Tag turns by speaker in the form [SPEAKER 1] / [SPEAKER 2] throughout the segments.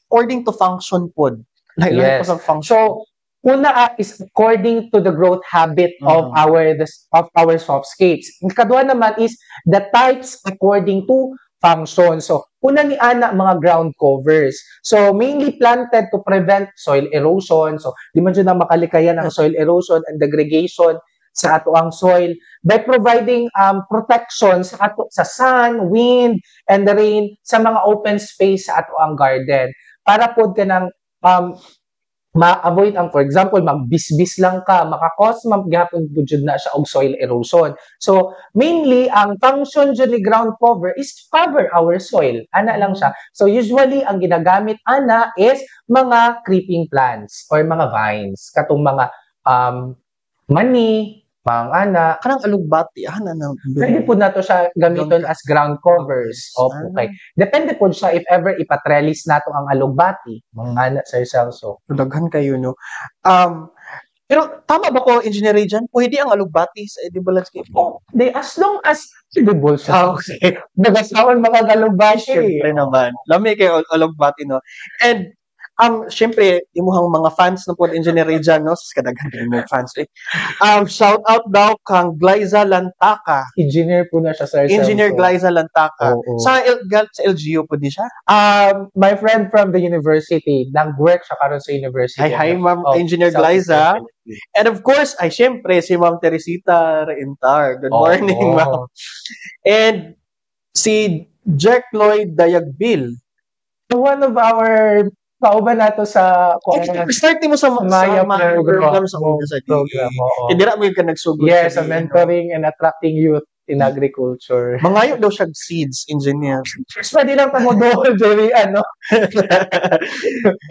[SPEAKER 1] according to function pod. Like,
[SPEAKER 2] Yes.
[SPEAKER 1] sa function.
[SPEAKER 2] So, una is according to the growth habit of our softscapes. Kadua naman is the types according to function. So, una ni ana mga ground covers. So, mainly planted to prevent soil erosion. So, di man dyan na makalikayan ang soil erosion and degradation sa ato ang soil by providing protection sa ato sa sun, wind, and the rain sa mga open space sa ato ang garden. Para pod ka ng ma-avoid ang, for example, magbisbis lang ka, makakos magyapon po dyan na siya og soil erosion. So, mainly, ang function dyan ni ground cover is to cover our soil. Ana lang siya. So, usually, ang ginagamit, ana, is mga creeping plants or mga vines. Katong mga mani, mga ana.
[SPEAKER 1] Kanang alugbati,
[SPEAKER 2] Pwede po na to siya gamiton as ground covers. Okay. Depende po siya if ever ipatrellis nato ang alugbati. Mga ana, Sir Celso.
[SPEAKER 1] Daghan kayo, no? Pero tama ba ko, Engineer dyan? Pwede ang alugbati sa edible landscape?
[SPEAKER 2] As long as edible siya.
[SPEAKER 1] Okay.
[SPEAKER 2] Nagasawan mga alugbati.
[SPEAKER 1] Siyempre naman. Lami kayo alugbati, no? And, siyempre, imuhang mga fans ng pod Engineer dyan, no? Kadaghan kayo mga fans. Shout out daw kang Glyza Lantaka.
[SPEAKER 2] Engineer po na siya, Sir Celso.
[SPEAKER 1] Engineer Glyza Lantaka.
[SPEAKER 2] Oo.
[SPEAKER 1] Sa LGU po di siya?
[SPEAKER 2] My friend from the university, nag-work siya karon sa university.
[SPEAKER 1] Hi, Ma'am Engineer Glyza. And of course, siyempre, si Ma'am Teresita Reintar. Good morning, Ma'am. And si Jack Lloyd Dayagbil.
[SPEAKER 2] One of our kauban nato sa
[SPEAKER 1] start mo sa
[SPEAKER 2] Maya
[SPEAKER 1] program sa
[SPEAKER 2] program.
[SPEAKER 1] Hindi ra mo ka nagsugod.
[SPEAKER 2] Yes, mentoring and attracting youth in agriculture.
[SPEAKER 1] Mangayo daw siya seeds engineer.
[SPEAKER 2] Pwede lang pamodol, Jerry, ano.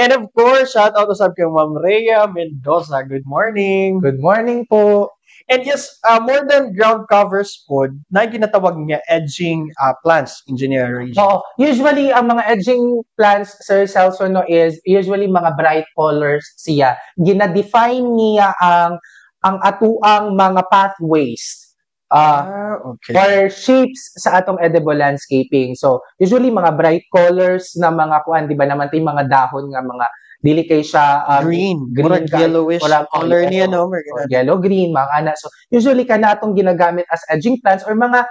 [SPEAKER 1] And of course, shout out to sa Ma'am Rhea Mendoza. Good morning.
[SPEAKER 2] Good morning po.
[SPEAKER 1] And yes, more than ground covers po, na ginatawag niya edging plants, engineering.
[SPEAKER 2] Oo. Usually, ang mga edging plants, Sir Celso, no, is usually mga bright colors siya. Gina-define niya ang atuang mga pathways or shapes sa atong edible landscaping. So, usually mga bright colors na mga kuan, di ba naman tayo mga dahon nga mga dili kay siya
[SPEAKER 1] green yellowish color niya, no?
[SPEAKER 2] Yellow green mga ana. So usually kana atong ginagamit as edging plants or mga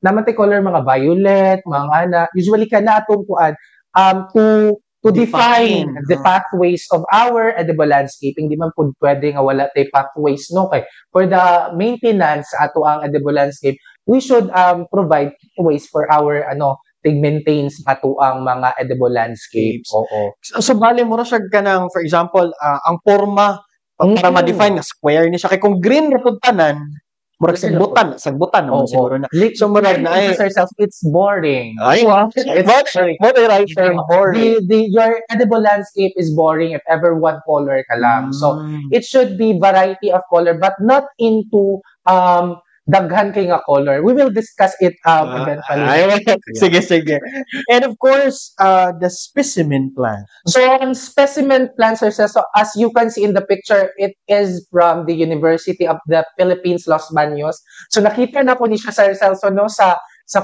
[SPEAKER 2] naman tay color mga violet mga ana. Usually kana atong kuan to define the pathways of our edible landscaping. Di man pud pwede nga wala tay pathways, no? Kay for the maintenance ato ang edible landscape, we should provide ways for our tig-maintain sa katuang mga edible landscapes. Oo.
[SPEAKER 1] So, bali mo na siya ganang, for example, ang forma, para ma-define na square niya siya. Kaya kung green na tanan, murag sagbutan naman siguro na.
[SPEAKER 2] So, murag na it's boring.
[SPEAKER 1] Ay,
[SPEAKER 2] boring. Your edible landscape is boring if ever one color ka lang. So, it should be variety of color, but not into daghan kay nga color. We will discuss it eventually.
[SPEAKER 1] Sige. And of course, the specimen plant.
[SPEAKER 2] So, ang specimen plant, Sir Celso, as you can see in the picture, it is from the University of the Philippines, Los Baños. So, nakita na ko ni siya, Sir Celso, no, sa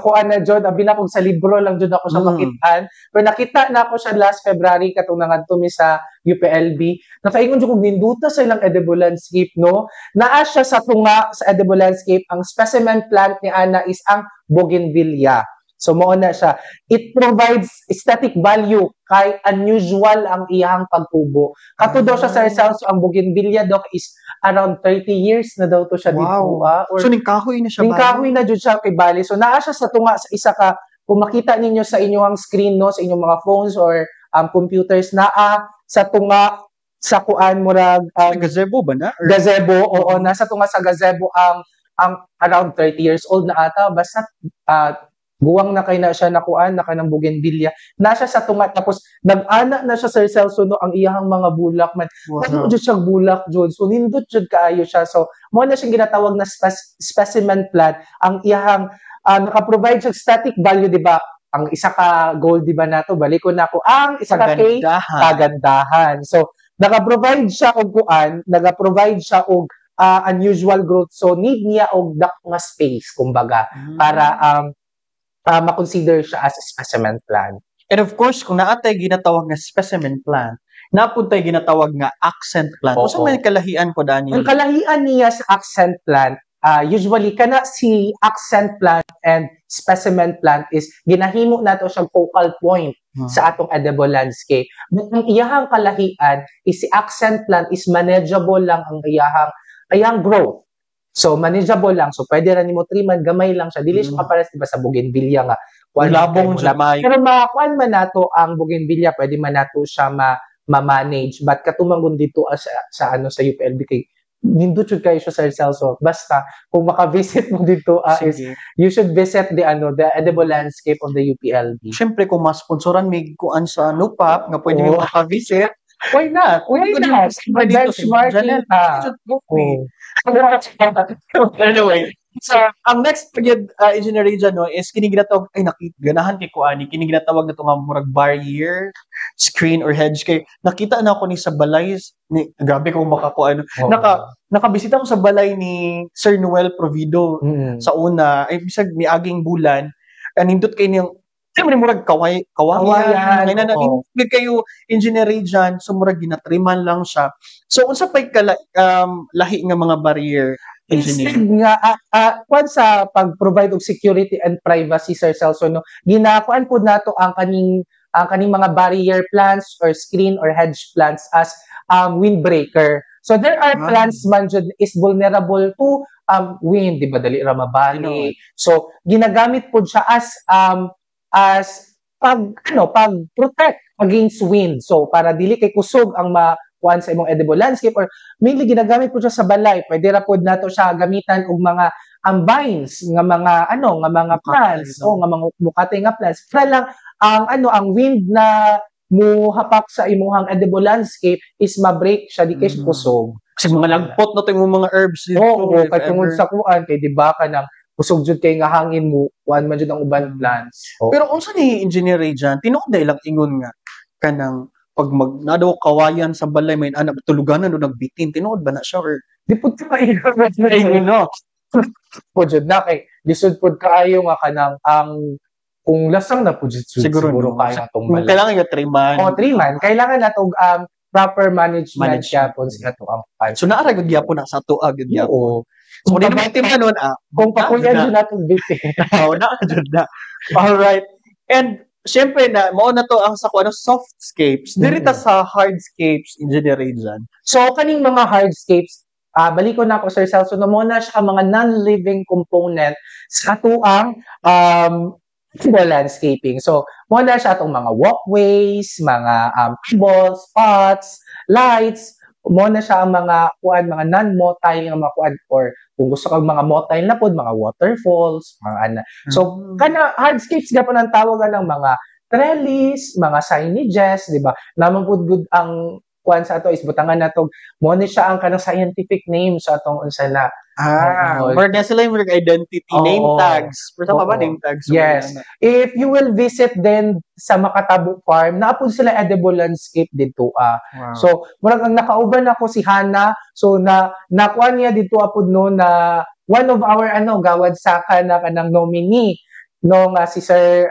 [SPEAKER 2] kuan na jud, abi na kung sa libro lang jud ako siya makitaan. Pero nakita na ako siya last February katong nangadto mi sa UPLB. Nakaingon jud kog ninduta sa ilang edible landscape, no. Naa siya sa tunga sa edible landscape. Ang specimen plant ni Ana is ang bougainvillea. So mao na siya. It provides aesthetic value kay unusual ang iyang pagtubo. Kato daw siya, Sir Celso, ang bougainvillea daw is around 30 years na daw to siya dito.
[SPEAKER 1] So ningkahoy na siya.
[SPEAKER 2] Ningkahoy na jud siya kay Bali. So naa siya sa tunga sa isa ka, kung makita ninyo sa inyong screen, no, sa inyong mga phones or computers, naa sa tunga sa kuan murag
[SPEAKER 1] gazebo ba na?
[SPEAKER 2] Gazebo, oo, nasa tunga sa gazebo ang around 30 years old na ata, basta guwang na kay na siya nakuan na kanang bougainvillea na siya sa tunga, tapos nag-ana na siya, Sir Celso, no, ang iyang mga bulak man. Ano jud siya bulak jud, so nindot jud kaayo siya. So mo na siyang ginatawag na specimen plant. Ang iyang naka-provide siya static value, di ba? Ang isa ka goal, di ba, nato baliko na ako ang isa ka kay kagandahan. So naka-provide siya og kuan, naka-provide siya og unusual growth. So need niya og dak nga space kumbaga para ma-consider siya as a specimen plant.
[SPEAKER 1] And of course, kung naatay ginatawag nga specimen plant, napuntay ginatawag nga accent plant.
[SPEAKER 2] Oo.
[SPEAKER 1] Unsa may kalahian po dani?
[SPEAKER 2] Ang kalahian niya sa accent plant, usually kana si accent plant and specimen plant is ginahimo nato siyang focal point sa atong edible landscape. But ang iyahang kalahian is si accent plant is manageable lang ang iyahang growth. So manageable lang. So pwede ra nimo triman, gamay lang siya. Dili siya kapares diba sa bougainvillea nga.
[SPEAKER 1] Labong siya may.
[SPEAKER 2] Pero makuan man nato ang bougainvillea, pwede man nato siya ma-manage. But katumangon dito sa UPLB kay nindot jud kayo siya Sir Celso. Basta kung maka-visit mo dito is you should visit the edible landscape of the UPLB.
[SPEAKER 1] Siyempre kung ma-sponsoran may kuan sa NUPAP nga pwede mo maka-visit, why not?
[SPEAKER 2] Why not? Benchmarking
[SPEAKER 1] Anyway, so ang next engineer dyan is kiniginatawag ay ganahan kay kuani kiniginatawag na to nga murag barrier, screen or hedge kay nakita na ako ni sa balay ni grabe kung makakuan nakabisita ko sa balay ni Sir Noel Provido sa una ay bisag miaging bulan nindot kay niyang murag kawayan ngay kayo engineer dyan so murag ginatriman lang siya so unsa pay lahi nga mga barrier engineer
[SPEAKER 2] nga kwan sa pag-provide og security and privacy Sir Celso ginakuan pud nato ang kaning mga barrier plants or screen or hedge plants as windbreaker. So there are plants man jud is vulnerable to wind, di ba dali ra mabali. So ginagamit pud siya as pag protect against wind. So para dili kay kusog ang kuan sa imong edible landscape or mainly ginagamit po siya sa balay. Pwede ra pod nato siya gamitan og mga vines nga mga plants o nga mga mukate nga plants. Para lang ang wind na muhapak sa imong edible landscape is ma-break siya di kay kusog.
[SPEAKER 1] Kasi mga lagpot na to yung mga herbs dito.
[SPEAKER 2] Oo, kay tungod sa kuan kay di ba kanang kusog jud kay nga hangin mo kuan man jud ang uban plants.
[SPEAKER 1] Pero unsa ni engineer dyan tinuod na ilang ingon nga kanang pag nadaw kawayan sa balay may anak tuluganan o nagbitin tinuod ba na siya or
[SPEAKER 2] di pud kaayo pud na kay lisod pud kaayo nga kanang ang kung lasang na pud siguro kaya natong balay
[SPEAKER 1] kailangan yung 3 man
[SPEAKER 2] kailangan nato proper management gyapon sa ato ang pipe
[SPEAKER 1] so naara gud gyapon na sa ato agad gyapon
[SPEAKER 2] kung pabitin
[SPEAKER 1] kanon
[SPEAKER 2] kung pakuyan jud natong bitin
[SPEAKER 1] na jud na all right and siyempre mao na to ang sa softscapes dirita sa hardscapes engineer dyan.
[SPEAKER 2] So kaning mga hardscapes balik ko na ako Sir Celso mo na siya mga non-living component sa atuang landscaping. So mo na siya atong mga walkways, mga balls, spots, lights, mo na siya ang mga non-motile nga mga kuan or kung gusto kang mga motile na pod mga waterfalls mga so kana hardscapes gyapon ang tawagan ng mga trellis mga signages di ba namang good ang kuan sa ato is butangan nato mo ni siya ang kanang scientific name sa atong unsa na
[SPEAKER 1] more na sila yung identity name tags pero ba name tags
[SPEAKER 2] yes if you will visit then sa Makatabo Farm naapod sila edible landscape dito so murag ang nakauban ako si Hana so nakuha niya dito apod na one of our gawad saka na kanang nominee si Sir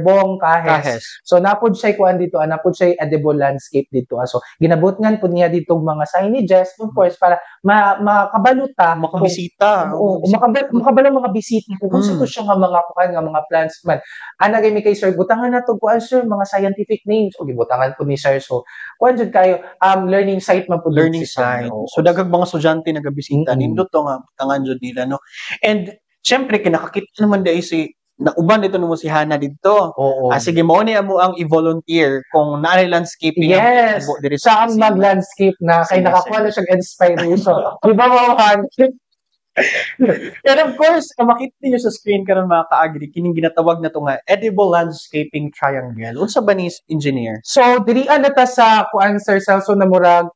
[SPEAKER 2] Bong Cajes. So napod siya kuan dito, napod siya edible landscape dito. So ginabutngan pud niya dito mga signages of course para makabaluta,
[SPEAKER 1] makabisita.
[SPEAKER 2] Makabalo mga bisita kung gusto siya nga mga kuan nga mga plants man. Gay mi kay Sir butangan nato kuan sir mga scientific names o gibutangan pud ni Sir. So kuan jud kayo learning site man pud
[SPEAKER 1] learning site. So daghang mga estudyante nagabisita nindot to nga butangan jud nila no. And siyempre, kinakakita naman dahil nauban dito mo si Hana dito. Sige, mo niya mo ang i-volunteer kung naanay landscaping.
[SPEAKER 2] Yes! Siya ang mag-landscape na kay nakakuha na siyang inspiration. Di ba mga Han?
[SPEAKER 1] And of course, makita niyo sa screen karon mga ka-agri, kining ginatawag na to nga edible landscaping triangle. Unsa ba ni engineer?
[SPEAKER 2] So, dirian na ta sa kuan Sir Celso na murag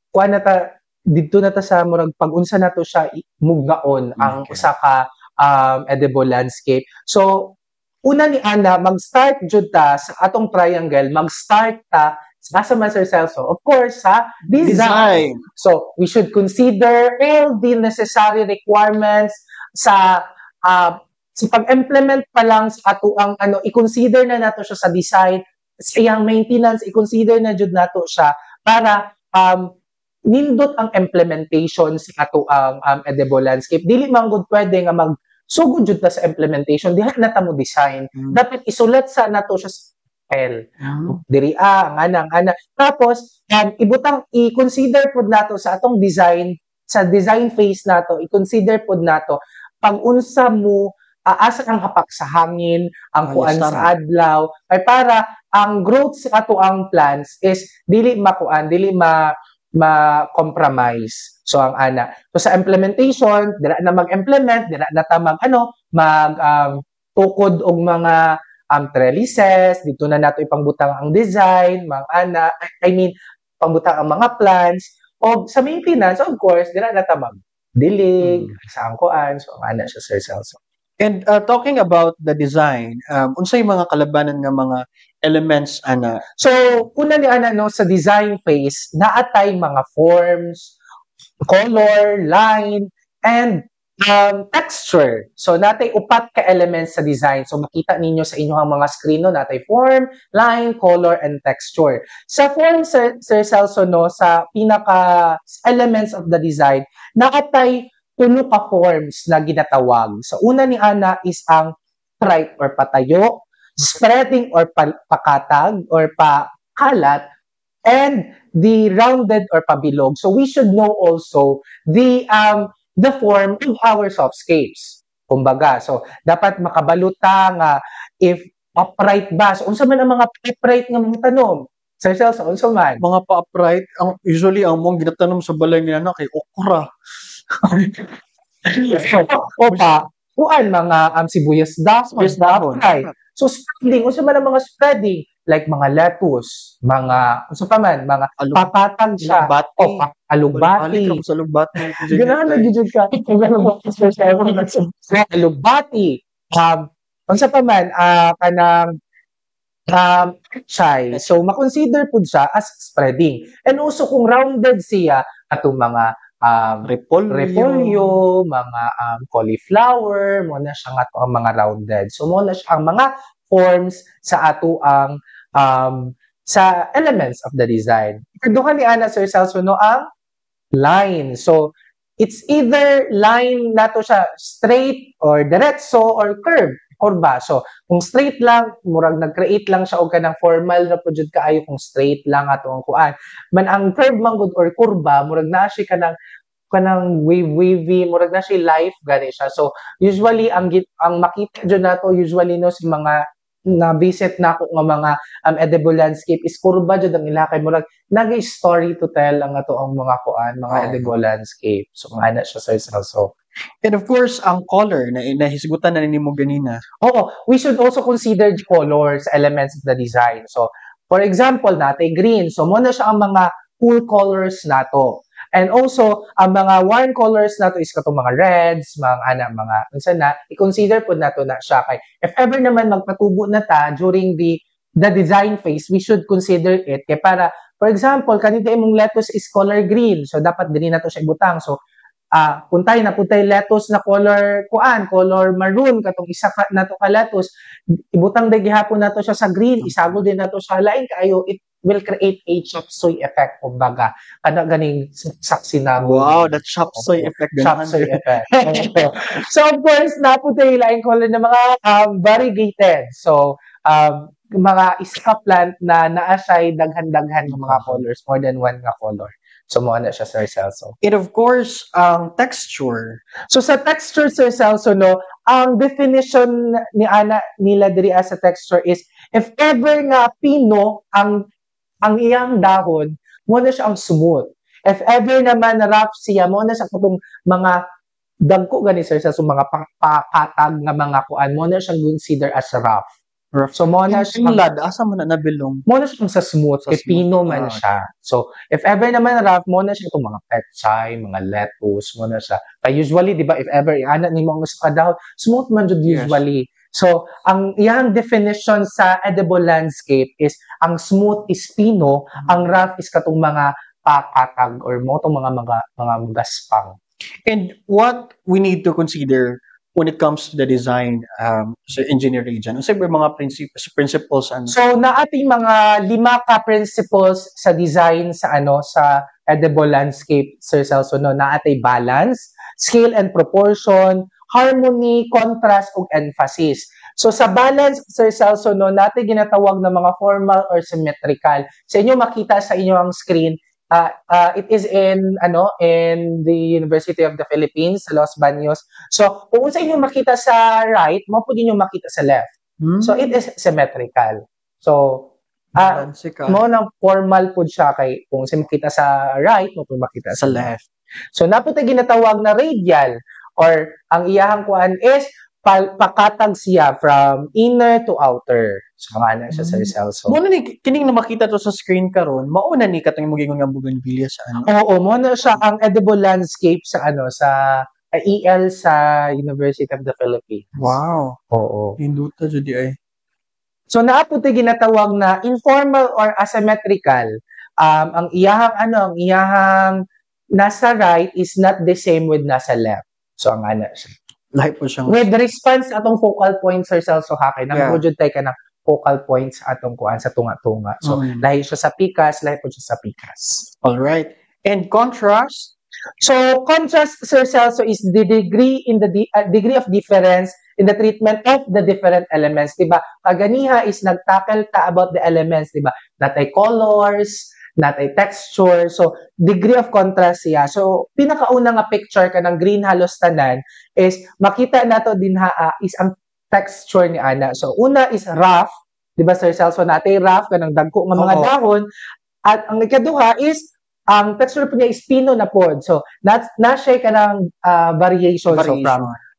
[SPEAKER 2] kuan na ta dito na ta sa murag pag-unsa nato siya mugnaon ang usa ka edible landscape. So una ni ana mag-start jud ta sa atong triangle, mag-start ta sa Sir Celso of course sa design. So we should consider all the necessary requirements sa So pag-implement pa lang sa ato ang i-consider na nato siya sa design, sa iyang maintenance, i-consider na jud nato siya para nindot ang implementation sa ato ang edible landscape. Dili man gud pwede nga sugod jud ta sa implementation, diha na ta mo design. Dapat isulat sa nato siya sa papel. Diri ang ana. Tapos i-consider pud nato sa atong design, sa design phase nato, i-consider pud nato pag unsa mo asa kang hapak sa hangin, ang kuan sa adlaw, ay para ang growth sa ato ang plants is dili ma-compromise. So ang ana. So sa implementation, dira na mag-implement, dira na ta tukod og mga trellises, dito na nato ipangbutang ang design, pangbutang ang mga plants, o sa maintenance, of course, dira na ta magdilig, sa angkuan, so ang ana siya, Sir Celso.
[SPEAKER 1] And talking about the design, unsay mga kalabanan nga mga elements ana?
[SPEAKER 2] So, una ni ana sa design phase, naatay mga forms, color, line, and texture. So, natay upat ka elements sa design. So, makita ninyo sa inyong mga screen, natay form, line, color, and texture. Sa form, Sir Celso, sa pinaka elements of the design, nakatay tulo ka forms na ginatawag. So, una ni ana is ang upright or patayo, spreading or pakatag or pakalat, and the rounded or pabilog. So, we should know also the form of our softscapes. Kumbaga, so dapat makabaluta nga if upright ba. So unsa man ang mga upright nga mga tanom? Sir Celso, unsa man?
[SPEAKER 1] Mga pa-upright, usually ang mong ginatanom sa balay nila na kay okra.
[SPEAKER 2] Kuan mga sibuyas dahon. So spreading, unsa man ang mga spreading? Like mga lettuce, mga papatag siya. Alugbati. Ganahan na gid ka. Alugbati. Unsa pa man kanang chai. So ma-consider pud siya as spreading. And also kung rounded siya atong mga repolyo, mga cauliflower, mo na siya nga ang mga rounded. So mo na siya ang mga forms sa ato ang sa elements of the design. Ikaduha ni ana, Sir Celso, ang line. So it's either line nato siya straight or diretso or kurba. So kung straight lang, murag nag-create lang siya og kanang formal na pud kaayo kung straight lang ato ang kuan. Man ang curve man gud or kurba, murag na siya kanang wavy, murag na siya life gani siya. So usually ang makita jud nato usually sa mga na-visit na ako nga mga edible landscape is kurba jud ang ilakay murag nag-story to tell ang ato ang mga edible landscape. So ana siya, Sir Celso.
[SPEAKER 1] And of course, ang color na nahisgutan na nimo ganina.
[SPEAKER 2] Oo, we should also consider the colors, elements of the design. So for example, natay green. So mo na siya ang mga cool colors nato. And also, ang mga warm colors nato is katong mga reds, i-consider po nato na siya. Kay if ever naman magpatubo na ta during the design phase, we should consider it. Kaya para, for example, kanina imong lettuce is color green. So, dapat din nato siya ibutang. So, puntay lettuce na color maroon, katong isa nato ka lettuce. Ibutang din gihapon nato siya sa green, isagol din nato siya lain kayo, it will create a chop suey effect, kumbaga. Kana ganing saksi na.
[SPEAKER 1] Wow, that chop suey effect.
[SPEAKER 2] Chop suey effect. So, of course, naputay laing color na mga variegated. So, mga iska plant na naasay daghan-daghan ng mga colors, more than one nga color. So, mo na siya, Sir Celso.
[SPEAKER 1] And of course, ang texture.
[SPEAKER 2] So, sa texture, Sir Celso, ang definition nila diri sa texture is, if ever nga pino ang iyang dahon, mo na siya ang smooth. If ever naman na rough siya, mo na siya katong mga dagko gani, Sir Celso, mga pakatag nga mga kuan, mo na siya consider as rough. So, mo na siya
[SPEAKER 1] asa mo na nabilong?
[SPEAKER 2] Mo na siya sa smooth, kay pino man siya. So, if ever naman rough, mo na siya itong mga pechay, mga lettuce, mo na siya. Kaya usually, di ba, if ever, ianan ni mga sa kadahon, smooth man jud usually. Yes. So, ang iyang definition sa edible landscape is, ang smooth is pino, ang rough is katong mga pakatag or mo itong mga gaspang.
[SPEAKER 1] And what we need to consider when it comes to the design sa engineer region? Ano sa mga principles ano?
[SPEAKER 2] So na ating mga 5 ka principles sa design sa sa edible landscape, Sir Celso, no, na atay balance, scale and proportion, harmony, contrast ug emphasis. So sa balance, Sir Celso, no, natin ginatawag na mga formal or symmetrical. Sa inyo makita sa inyong screen, it is in the University of the Philippines, sa Los Baños. So kung sa inyo makita sa right, mo pud inyo makita sa left. So it is symmetrical. So mo nang formal pud siya kay kung sa makita sa right, mo pud makita sa left. So naputay ginatawag na radial or ang iyahang kuan is pakatag siya from inner to outer. So nga na siya, Sir Celso.
[SPEAKER 1] Mo na ni kining na makita to sa screen karon, mauna ni katong mogingon nga bougainvillea sa ano.
[SPEAKER 2] Oo, mo na siya ang edible landscape sa sa EL sa University of the Philippines.
[SPEAKER 1] Wow.
[SPEAKER 2] Oo.
[SPEAKER 1] Hinduta jud ay.
[SPEAKER 2] So naapod ginatawag na informal or asymmetrical. Ang iyahang nasa right is not the same with nasa left. So ang ana siya.
[SPEAKER 1] Lahi po siyang
[SPEAKER 2] with response atong focal points, Sir Celso, hakay nang projud tay ka ng focal points atong kuan sa tunga-tunga. So lahi siya sa pikas, lahi po siya sa pikas.
[SPEAKER 1] All right. And contrast?
[SPEAKER 2] So contrast, Sir Celso, is the degree of difference in the treatment of the different elements, diba? Kaganiha is nagtackle ta about the elements, diba? Natay colors, natay texture. So degree of contrast siya. So pinakauna nga picture ka ng green halos tanan is makita nato din is ang texture ni ana. So una is rough, diba, Sir Celso, natay rough kanang dagko nga mga dahon, at ang ikaduha is ang texture po niya is pino na pod. So na siya kanang variation. So from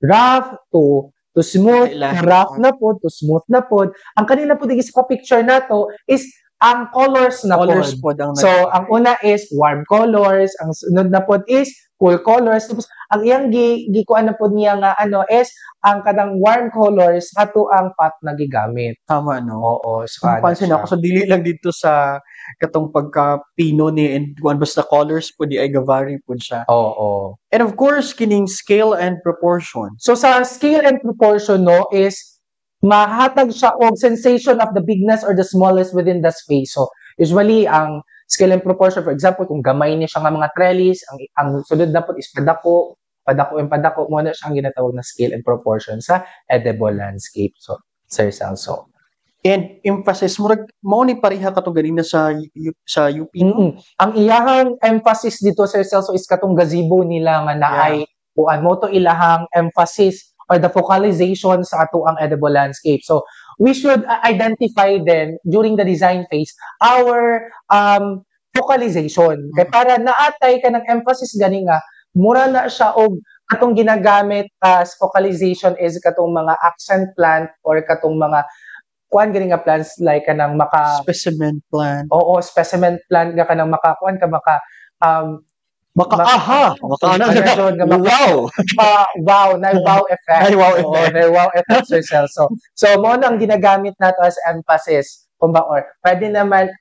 [SPEAKER 2] rough to smooth, rough na pod to smooth na pod. Ang kanina po digis sa picture nato is ang colors na pod. So ang una is warm colors, ang sunod na pod is cool colors. Tapos ang iyang gikuan na pod niya nga is ang kadang warm colors ato ang pat na gigamit.
[SPEAKER 1] Tama, no?
[SPEAKER 2] Oo. So
[SPEAKER 1] pansin ako, so dili lang dito sa katong pagka-pino ni and kuan basta colors po di ay gavari po siya.
[SPEAKER 2] Oo.
[SPEAKER 1] And of course, kining scale and proportion.
[SPEAKER 2] So sa scale and proportion, no, is mahatag siya og sensation of the bigness or the smallness within the space. So usually ang scale and proportion, for example, kung gamay niya siya nga mga trellis, ang sunod na po is padako mo na siya ang ginatawag na scale and proportion sa edible landscape. So Sir Celso.
[SPEAKER 1] And emphasis mo ni pareha katong ganina sa UP.
[SPEAKER 2] Ang iyahang emphasis dito, Sir Celso, is katong gazebo nila nga naay kuan mo to ilahang emphasis or the focalization sa ato ang edible landscape. So we should identify then during the design phase our focalization. Kaya para naatay ka ng emphasis gani nga mura na siya og katong ginagamit as focalization is katong mga accent plant or katong mga kuan gani nga plants like kanang
[SPEAKER 1] specimen plant.
[SPEAKER 2] Oo, specimen plant nga kanang makakuan ka wow. Wow effect. Wow effect, Sir Celso. So mo nang ginagamit nato as emphasis. Or pwede naman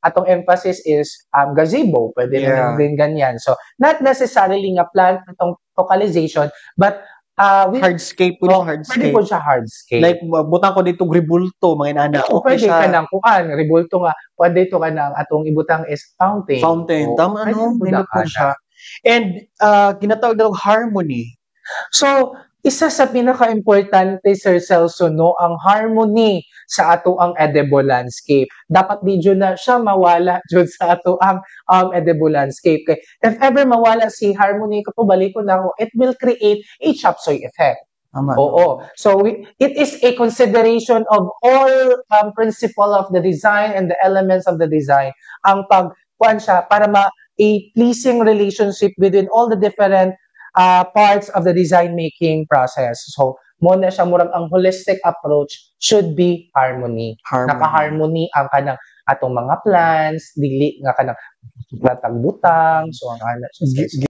[SPEAKER 2] atong emphasis is gazebo, pwede naman din ganyan. So not necessarily nga plant atong focalization, but
[SPEAKER 1] hardscape po
[SPEAKER 2] pwede po siya hardscape.
[SPEAKER 1] Like butang ko dito ribulto mga inana.
[SPEAKER 2] Pwede ka nang kuan ribulto nga, pwede to ka nang atong ibutang is fountain.
[SPEAKER 1] Tama nindot po siya. And ginatawag daw harmony.
[SPEAKER 2] So isa sa pinaka-importante, Sir Celso, no, ang harmony sa ato ang edible landscape. Dapat di na siya mawala dyan sa ato ang edible landscape. Kaya if ever mawala si harmony, kapabalik ko na ako, it will create a chop suey effect. Oo. So it is a consideration of all principle of the design and the elements of the design. Ang pagkuan siya para a pleasing relationship within all the different parts of the design making process. So mo na siya murag ang holistic approach should be harmony. Naka-harmony ang kanang atong mga plants, dili nga kanang butang, so ang ana